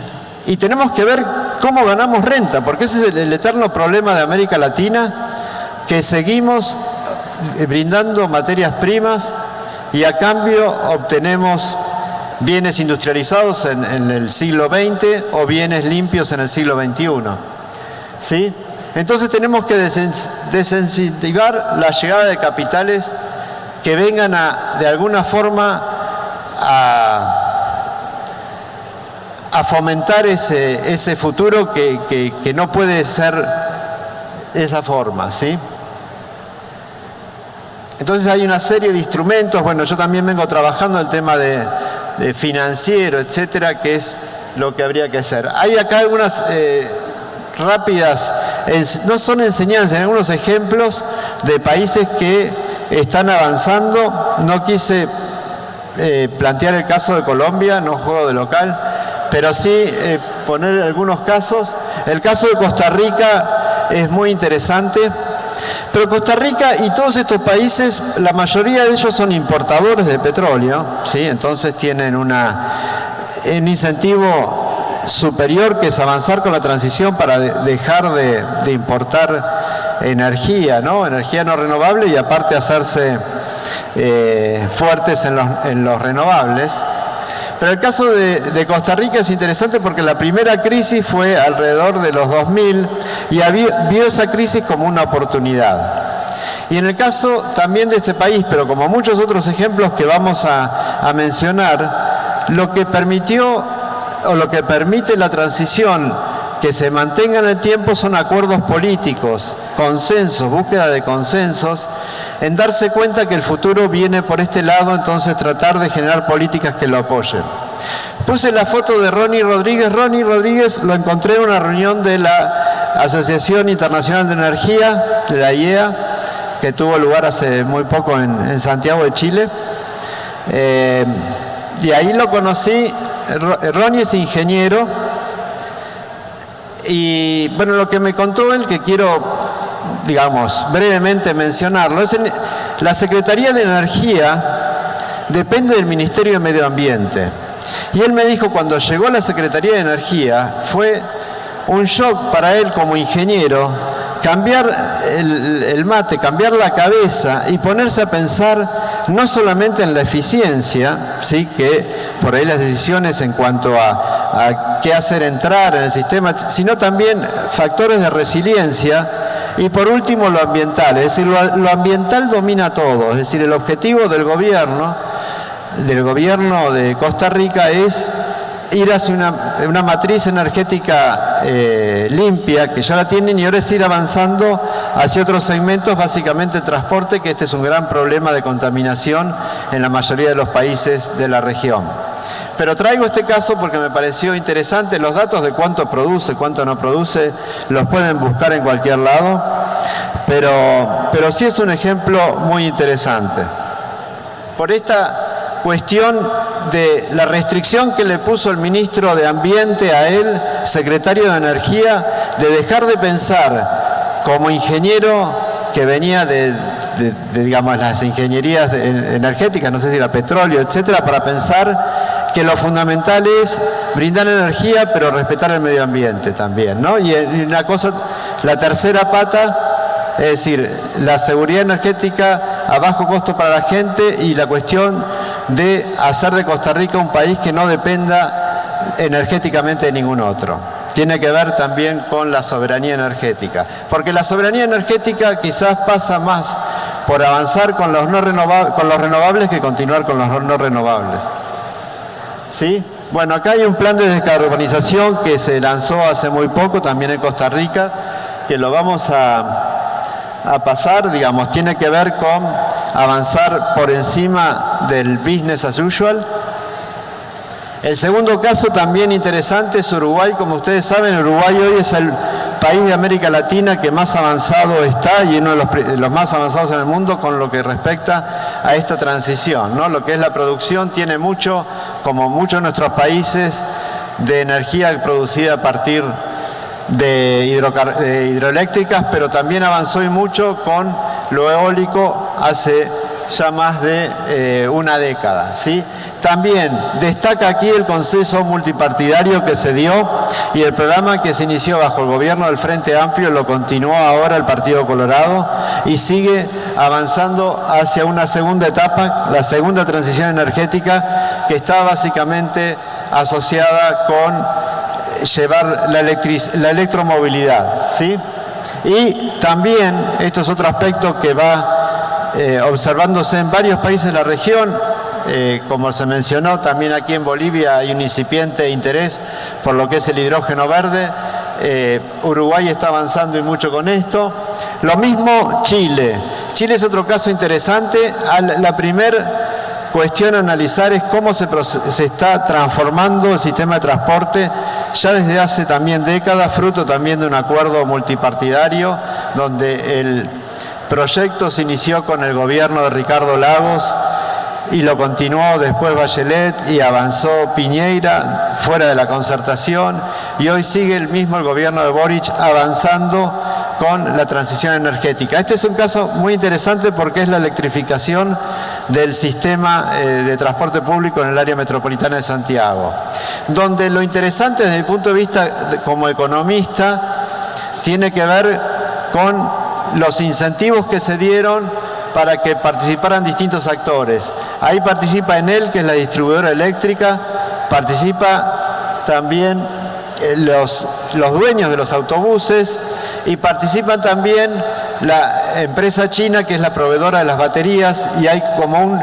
Y tenemos que ver cómo ganamos renta, porque ese es el eterno problema de América Latina, que seguimos brindando materias primas y a cambio obtenemos bienes industrializados en el siglo XX o bienes limpios en el siglo XXI. ¿Sí? Entonces tenemos que desincentivar la llegada de capitales que vengan de alguna forma a fomentar ese futuro que no puede ser de esa forma. ¿Sí? Entonces hay una serie de instrumentos. Bueno, yo también vengo trabajando el tema de financiero, etcétera, que es lo que habría que hacer. Hay acá algunas rápidas, no son enseñanzas, algunos ejemplos de países que están avanzando. No quise plantear el caso de Colombia, no juego de local, pero sí poner algunos casos. El caso de Costa Rica es muy interesante. Pero Costa Rica y todos estos países, la mayoría de ellos son importadores de petróleo, ¿sí? Entonces tienen un incentivo superior, que es avanzar con la transición para dejar de importar energía, ¿no? Energía no renovable, y aparte hacerse fuertes en los renovables. Pero el caso de Costa Rica es interesante porque la primera crisis fue alrededor de los 2000 y vio esa crisis como una oportunidad. Y en el caso también de este país, pero como muchos otros ejemplos que vamos a mencionar, lo que permitió o lo que permite la transición que se mantenga en el tiempo son acuerdos políticos, consensos, búsqueda de consensos, en darse cuenta que el futuro viene por este lado, entonces tratar de generar políticas que lo apoyen. Puse la foto de Ronnie Rodríguez. Ronnie Rodríguez lo encontré en una reunión de la Asociación Internacional de Energía, de la IEA, que tuvo lugar hace muy poco en Santiago de Chile. Y ahí lo conocí. Ronnie es ingeniero. Y bueno, lo que me contó él, que quiero, digamos, brevemente mencionarlo, es la Secretaría de Energía depende del Ministerio de Medio Ambiente. Y él me dijo, cuando llegó a la Secretaría de Energía, fue un shock para él como ingeniero, cambiar el mate, cambiar la cabeza y ponerse a pensar no solamente en la eficiencia, ¿sí?, que por ahí las decisiones en cuanto a qué hacer entrar en el sistema, sino también factores de resiliencia y por último lo ambiental. Es decir, lo ambiental domina todo, es decir, el objetivo del gobierno de Costa Rica es ir hacia una matriz energética limpia, que ya la tienen, y ahora es ir avanzando hacia otros segmentos, básicamente transporte, que este es un gran problema de contaminación en la mayoría de los países de la región. Pero traigo este caso porque me pareció interesante. Los datos de cuánto produce, cuánto no produce, los pueden buscar en cualquier lado, pero sí es un ejemplo muy interesante. Por esta cuestión de la restricción que le puso el ministro de Ambiente a él, secretario de Energía, de dejar de pensar como ingeniero que venía de digamos, las ingenierías energéticas, no sé si era petróleo, etcétera, para pensar que lo fundamental es brindar energía, pero respetar el medio ambiente también, ¿no? Y una cosa, la tercera pata, es decir, la seguridad energética a bajo costo para la gente y la cuestión de hacer de Costa Rica un país que no dependa energéticamente de ningún otro. Tiene que ver también con la soberanía energética, porque la soberanía energética quizás pasa más por avanzar con los renovables que continuar con los no renovables. ¿Sí? Bueno, acá hay un plan de descarbonización que se lanzó hace muy poco también en Costa Rica, que lo vamos a pasar, digamos, tiene que ver con avanzar por encima del business as usual. El segundo caso también interesante es Uruguay. Como ustedes saben, Uruguay hoy es el país de América Latina que más avanzado está y uno de los más avanzados en el mundo con lo que respecta a esta transición, ¿no? Lo que es la producción tiene mucho, como muchos de nuestros países, de energía producida a partir de hidroeléctricas, pero también avanzó y mucho con lo eólico hace ya más de una década, ¿sí? También destaca aquí el consenso multipartidario que se dio y el programa que se inició bajo el gobierno del Frente Amplio lo continuó ahora el Partido Colorado y sigue avanzando hacia una segunda etapa, la segunda transición energética, que está básicamente asociada con llevar la electromovilidad, ¿sí? Y también, esto es otro aspecto que va observándose en varios países de la región. Como se mencionó, también aquí en Bolivia hay un incipiente interés por lo que es el hidrógeno verde. Uruguay está avanzando y mucho con esto. Lo mismo Chile. Chile es otro caso interesante. La primera cuestión a analizar es cómo se está transformando el sistema de transporte ya desde hace también décadas, fruto también de un acuerdo multipartidario, donde el proyecto se inició con el gobierno de Ricardo Lagos, y lo continuó después Bachelet y avanzó Piñera fuera de la concertación y hoy sigue el gobierno de Boric avanzando con la transición energética. Este es un caso muy interesante porque es la electrificación del sistema de transporte público en el área metropolitana de Santiago, donde lo interesante desde el punto de vista como economista tiene que ver con los incentivos que se dieron para que participaran distintos actores. Ahí participa Enel, que es la distribuidora eléctrica, participa también los dueños de los autobuses y participan también la empresa china, que es la proveedora de las baterías, y hay como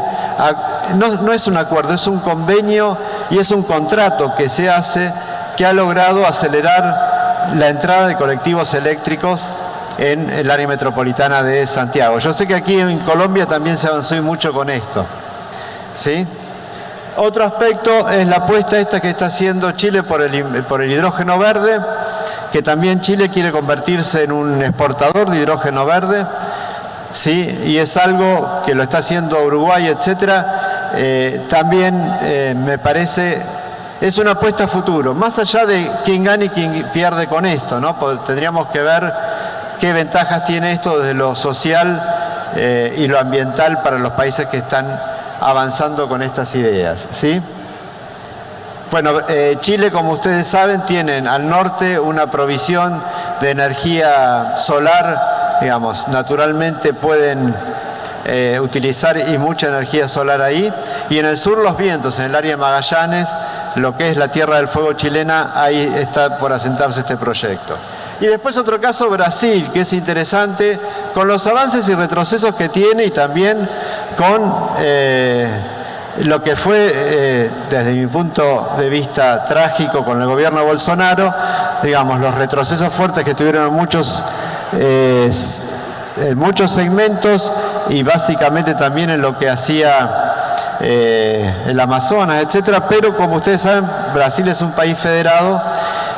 no es un acuerdo, es un convenio y es un contrato que se hace que ha logrado acelerar la entrada de colectivos eléctricos en el área metropolitana de Santiago. Yo sé que aquí en Colombia también se avanzó y mucho con esto, ¿sí? Otro aspecto es la apuesta esta que está haciendo Chile por el hidrógeno verde, que también Chile quiere convertirse en un exportador de hidrógeno verde, ¿sí? Y es algo que lo está haciendo Uruguay, etcétera. También me parece, es una apuesta a futuro, más allá de quién gana y quién pierde con esto, ¿no? Tendríamos que ver qué ventajas tiene esto desde lo social y lo ambiental para los países que están avanzando con estas ideas, ¿sí? Bueno, Chile, como ustedes saben, tienen al norte una provisión de energía solar, digamos, naturalmente pueden utilizar y mucha energía solar ahí, y en el sur los vientos, en el área de Magallanes, lo que es la Tierra del Fuego chilena, ahí está por asentarse este proyecto. Y después otro caso, Brasil, que es interesante, con los avances y retrocesos que tiene y también con lo que fue, desde mi punto de vista, trágico con el gobierno de Bolsonaro, digamos, los retrocesos fuertes que tuvieron en muchos segmentos y básicamente también en lo que hacía el Amazonas, etcétera. Pero como ustedes saben, Brasil es un país federado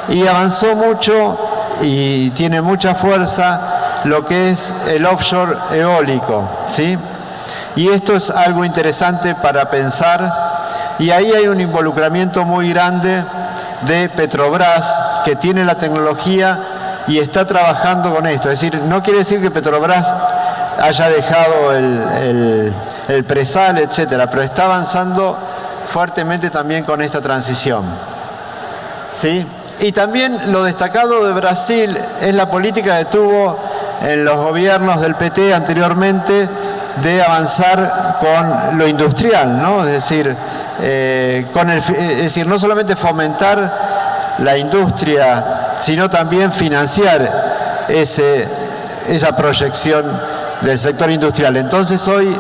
y avanzó mucho y tiene mucha fuerza lo que es el offshore eólico, ¿sí? Y esto es algo interesante para pensar, y ahí hay un involucramiento muy grande de Petrobras, que tiene la tecnología y está trabajando con esto. Es decir, no quiere decir que Petrobras haya dejado el presal, etcétera, pero está avanzando fuertemente también con esta transición, ¿sí? Y también lo destacado de Brasil es la política que tuvo en los gobiernos del PT anteriormente de avanzar con lo industrial, ¿no? Es decir, no solamente fomentar la industria, sino también financiar esa proyección del sector industrial. Entonces hoy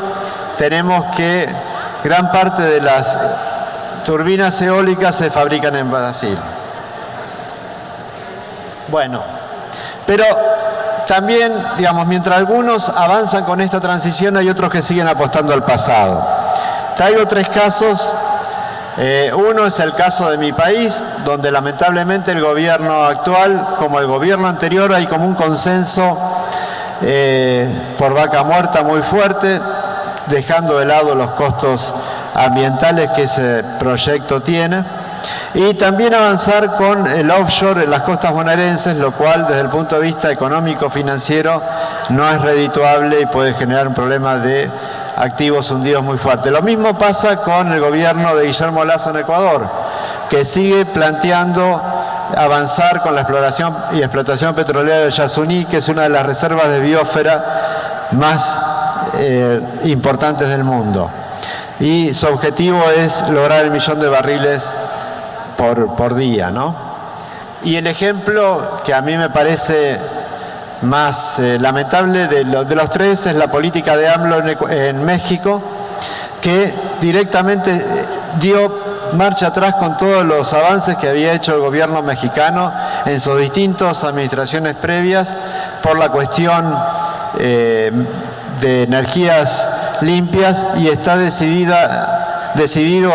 tenemos que gran parte de las turbinas eólicas se fabrican en Brasil. Bueno, pero también, digamos, mientras algunos avanzan con esta transición, hay otros que siguen apostando al pasado. Traigo 3 casos. Uno es el caso de mi país, donde lamentablemente el gobierno actual, como el gobierno anterior, hay como un consenso por vaca muerta muy fuerte, dejando de lado los costos ambientales que ese proyecto tiene. Y también avanzar con el offshore en las costas bonaerenses, lo cual desde el punto de vista económico-financiero no es redituable y puede generar un problema de activos hundidos muy fuerte. Lo mismo pasa con el gobierno de Guillermo Lasso en Ecuador, que sigue planteando avanzar con la exploración y explotación petrolera del Yasuní, que es una de las reservas de biosfera más importantes del mundo. Y su objetivo es lograr 1 millón de barriles por día, ¿no? Y el ejemplo que a mí me parece más lamentable de los 3 es la política de AMLO en México, que directamente dio marcha atrás con todos los avances que había hecho el gobierno mexicano en sus distintas administraciones previas por la cuestión de energías limpias, y está decidido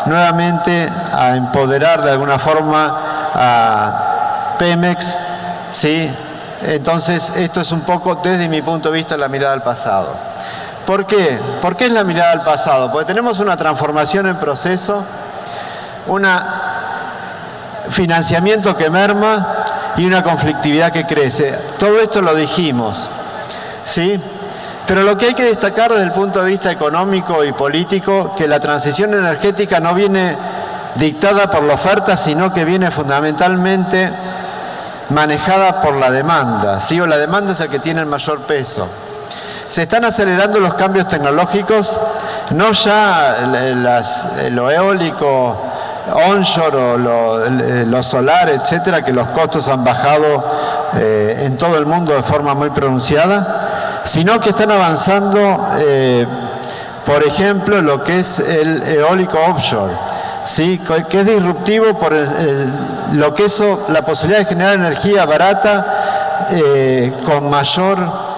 nuevamente a empoderar de alguna forma a Pemex, ¿sí? Entonces, esto es un poco, desde mi punto de vista, la mirada al pasado. ¿Por qué? ¿Por qué es la mirada al pasado? Porque tenemos una transformación en proceso, un financiamiento que merma y una conflictividad que crece. Todo esto lo dijimos, ¿sí? Pero lo que hay que destacar desde el punto de vista económico y político, que la transición energética no viene dictada por la oferta, sino que viene fundamentalmente manejada por la demanda, ¿sí? O la demanda es el que tiene el mayor peso. Se están acelerando los cambios tecnológicos, no ya lo eólico, onshore o lo solar, etcétera, que los costos han bajado en todo el mundo de forma muy pronunciada, sino que están avanzando, por ejemplo, lo que es el eólico offshore, ¿sí? Que es disruptivo por lo que es la posibilidad de generar energía barata con mayor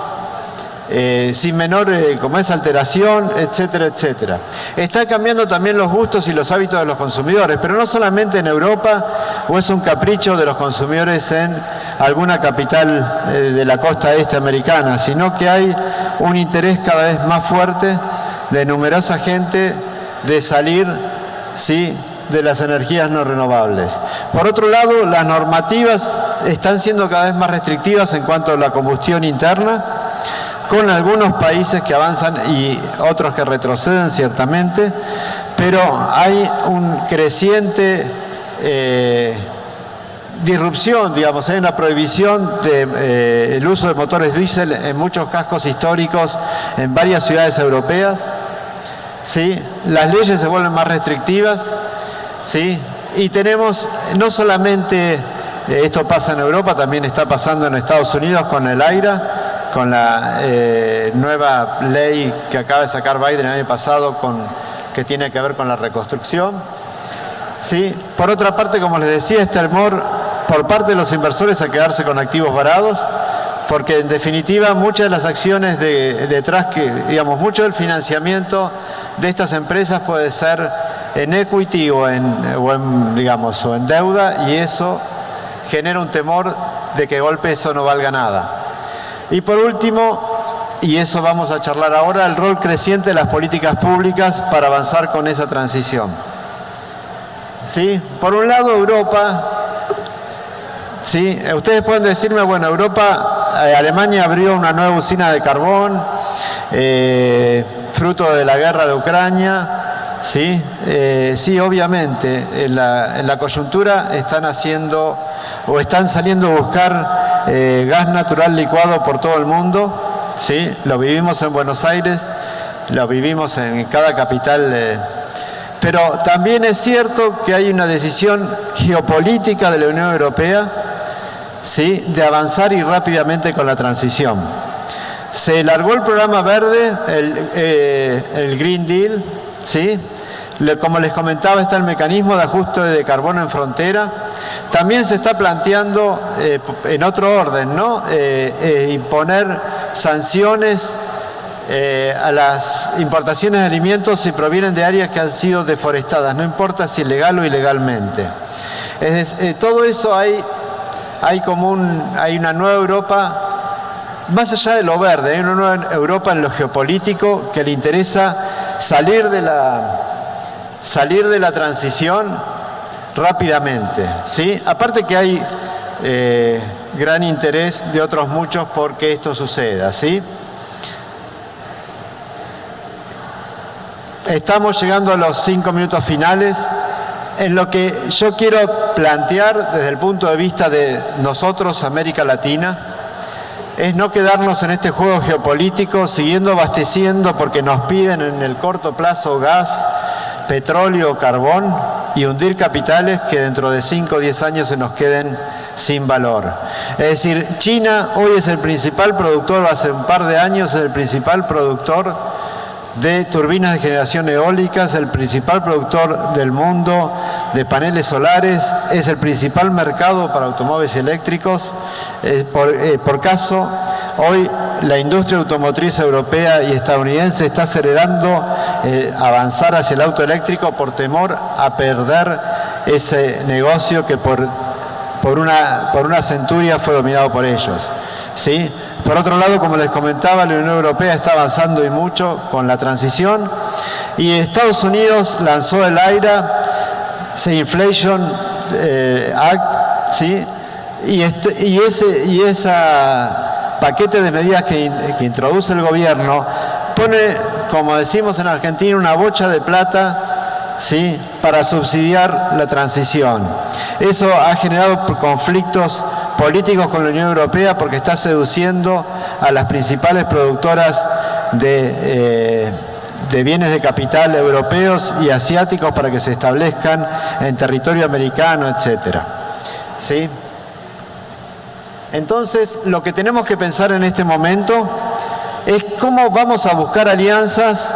sin menor como es alteración, etcétera, etcétera. Está cambiando también los gustos y los hábitos de los consumidores, pero no solamente en Europa, o es un capricho de los consumidores en alguna capital de la costa este americana, sino que hay un interés cada vez más fuerte de numerosa gente de salir, ¿sí?, de las energías no renovables. Por otro lado, las normativas están siendo cada vez más restrictivas en cuanto a la combustión interna, con algunos países que avanzan y otros que retroceden ciertamente, pero hay un creciente disrupción, digamos, hay una prohibición del uso de motores diésel en muchos cascos históricos en varias ciudades europeas, ¿sí? Las leyes se vuelven más restrictivas, ¿sí? Y tenemos no solamente, esto pasa en Europa, también está pasando en Estados Unidos con el AIRA, con la nueva ley que acaba de sacar Biden el año pasado, que tiene que ver con la reconstrucción, ¿sí? Por otra parte, como les decía, este temor por parte de los inversores a quedarse con activos varados, porque en definitiva muchas de las acciones detrás, digamos, mucho del financiamiento de estas empresas puede ser en equity o en deuda, y eso genera un temor de que de golpe eso no valga nada. Y por último, y eso vamos a charlar ahora, el rol creciente de las políticas públicas para avanzar con esa transición. ¿Sí? Por un lado, Europa, ¿sí? Ustedes pueden decirme, bueno, Alemania abrió una nueva usina de carbón, fruto de la guerra de Ucrania, ¿sí? Sí, obviamente, en la coyuntura están saliendo a buscar gas natural licuado por todo el mundo, ¿sí? Lo vivimos en Buenos Aires, lo vivimos en cada capital, pero también es cierto que hay una decisión geopolítica de la Unión Europea, ¿sí?, de avanzar y rápidamente con la transición. Se largó el programa verde, el Green Deal, ¿sí? Como les comentaba, está el mecanismo de ajuste de carbono en frontera. También se está planteando, en otro orden, ¿no?, imponer sanciones a las importaciones de alimentos si provienen de áreas que han sido deforestadas, no importa si legal o ilegalmente. Todo eso hay una nueva Europa, más allá de lo verde, hay una nueva Europa en lo geopolítico que le interesa salir de la transición rápidamente, ¿sí? Aparte que hay gran interés de otros muchos porque esto suceda, ¿sí? Estamos llegando a los 5 minutos finales. En lo que yo quiero plantear desde el punto de vista de nosotros, América Latina, es no quedarnos en este juego geopolítico siguiendo abasteciendo porque nos piden en el corto plazo gas, petróleo o carbón, y hundir capitales que dentro de 5 o 10 años se nos queden sin valor. Es decir, China hoy es el principal productor, hace un par de años es el principal productor de turbinas de generación eólica, es el principal productor del mundo de paneles solares, es el principal mercado para automóviles eléctricos. Por caso, hoy la industria automotriz europea y estadounidense está acelerando avanzar hacia el auto eléctrico por temor a perder ese negocio que por una centuria fue dominado por ellos, ¿sí? Por otro lado, como les comentaba, la Unión Europea está avanzando y mucho con la transición, y Estados Unidos lanzó el AIRA, Inflation Act, ¿sí? Y esa paquete de medidas que introduce el gobierno pone, como decimos en Argentina, una bocha de plata, ¿sí?, para subsidiar la transición. Eso ha generado conflictos políticos con la Unión Europea porque está seduciendo a las principales productoras de bienes de capital europeos y asiáticos para que se establezcan en territorio americano, etc. ¿Sí? Entonces, lo que tenemos que pensar en este momento es cómo vamos a buscar alianzas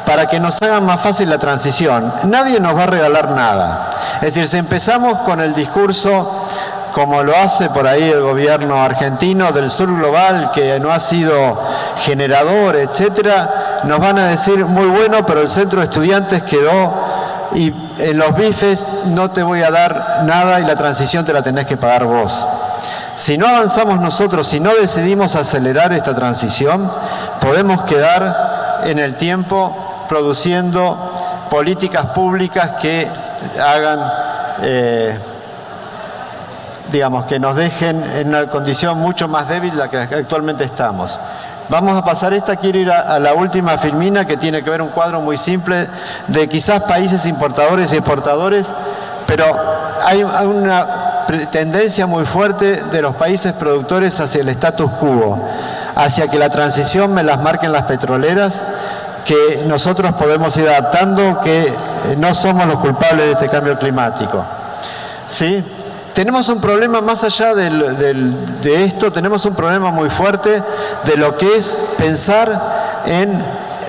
para que nos hagan más fácil la transición. Nadie nos va a regalar nada. Es decir, si empezamos con el discurso, como lo hace por ahí el gobierno argentino, del sur global, que no ha sido generador, etcétera, nos van a decir, muy bueno, pero el centro de estudiantes quedó y en los bifes no te voy a dar nada y la transición te la tenés que pagar vos. Si no avanzamos nosotros, si no decidimos acelerar esta transición, podemos quedar en el tiempo produciendo políticas públicas que hagan, digamos, que nos dejen en una condición mucho más débil de la que actualmente estamos. Vamos a pasar esta, quiero ir a la última filmina, que tiene que ver un cuadro muy simple de quizás países importadores y exportadores, pero hay una tendencia muy fuerte de los países productores hacia el status quo, hacia que la transición me las marquen las petroleras, que nosotros podemos ir adaptando, que no somos los culpables de este cambio climático. ¿Sí? Tenemos un problema más allá de esto, tenemos un problema muy fuerte de lo que es pensar en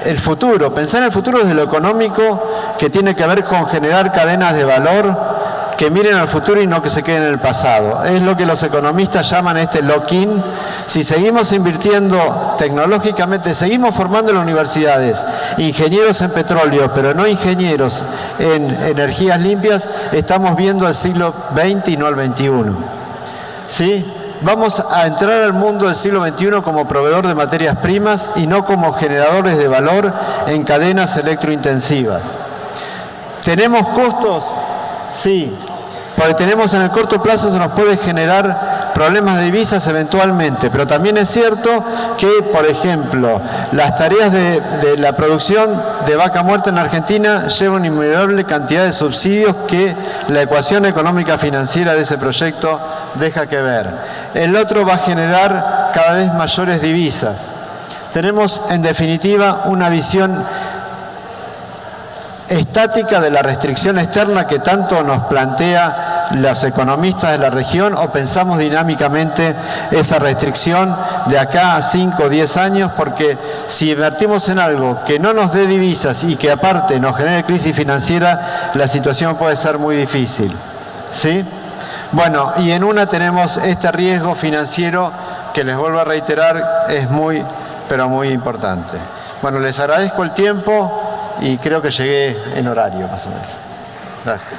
el futuro. Pensar en el futuro desde lo económico, que tiene que ver con generar cadenas de valor que miren al futuro y no que se queden en el pasado. Es lo que los economistas llaman lock-in. Si seguimos invirtiendo tecnológicamente, seguimos formando en las universidades ingenieros en petróleo, pero no ingenieros en energías limpias, estamos viendo el siglo XX y no el XXI. ¿Sí? Vamos a entrar al mundo del siglo XXI como proveedor de materias primas y no como generadores de valor en cadenas electrointensivas. ¿Tenemos costos? Sí, porque tenemos en el corto plazo, se nos puede generar problemas de divisas eventualmente, pero también es cierto que, por ejemplo, las tareas de la producción de vaca muerta en Argentina llevan una innumerable cantidad de subsidios que la ecuación económica financiera de ese proyecto deja que ver. El otro va a generar cada vez mayores divisas. Tenemos, en definitiva, una visión estática de la restricción externa que tanto nos plantea los economistas de la región, o pensamos dinámicamente esa restricción de acá a 5 o 10 años, porque si invertimos en algo que no nos dé divisas y que aparte nos genere crisis financiera, la situación puede ser muy difícil. ¿Sí? Bueno, y en una tenemos este riesgo financiero que, les vuelvo a reiterar, es muy, pero muy importante. Bueno, les agradezco el tiempo y creo que llegué en horario, más o menos. Gracias.